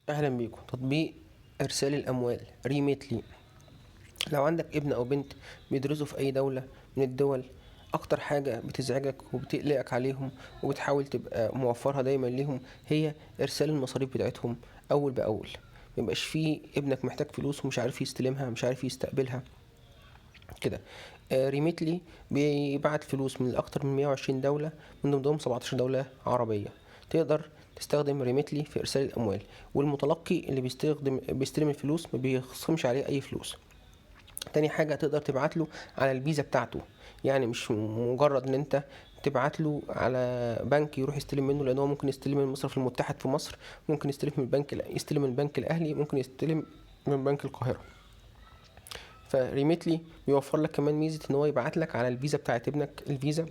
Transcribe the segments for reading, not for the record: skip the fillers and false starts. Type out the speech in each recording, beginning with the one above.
اهلا بيكم. تطبيق ارسال الاموال ريميتلي. لو عندك ابن او بنت بيدرسوا في اي دولة من الدول، اكتر حاجة بتزعجك وبتقلقك عليهم وبتحاول تبقى موفرها دايما ليهم هي ارسال المصاريف بتاعتهم اول باول. ميبقاش فيه ابنك محتاج فلوس ومش عارف يستلمها، مش عارف يستقبلها كده. ريميتلي بيبعت فلوس من اكتر من 120 دولة، من ضمنهم 17 دولة عربية. تقدر تستخدم ريميتلي في ارسال الاموال، والمتلقي اللي بيستلم الفلوس ما بيخصمش عليه اي فلوس. تاني حاجة تقدر تبعت له على الفيزا بتاعته، يعني مش مجرد ان انت تبعت له على بنك يروح يستلم منه، لان هو ممكن يستلم من المصرف المتحد في مصر، ممكن يستلم من البنك الاهلي، ممكن يستلم من بنك القاهرة. فريميتلي بيوفر لك كمان ميزة ان هو يبعت لك على الفيزا بتاعت ابنك، الفيزا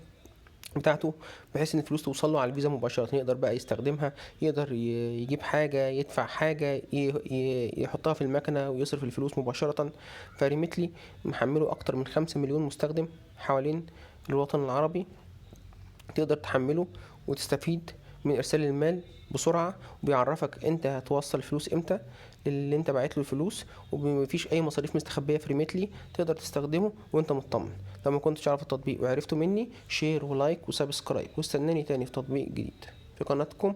بتاعته، بحيث ان الفلوس توصل له على الفيزا مباشرة، يقدر بقى يستخدمها، يقدر يجيب حاجة، يدفع حاجة، يحطها في المكنة ويصرف الفلوس مباشرة. فريميتلي محمله اكتر من 5 مليون مستخدم حوالين الوطن العربي. تقدر تحمله وتستفيد من ارسال المال بسرعة، وبيعرفك انت هتوصل الفلوس امتى للي انت باعت له الفلوس، ومفيش اي مصاريف مستخبية في ريميتلي. تقدر تستخدمه وانت مطمن. لو ما كنتش عارف التطبيق وعرفته مني، شير ولايك وسبسكرايب، واستناني تاني في تطبيق جديد في قناتكم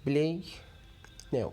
بلاي ناو.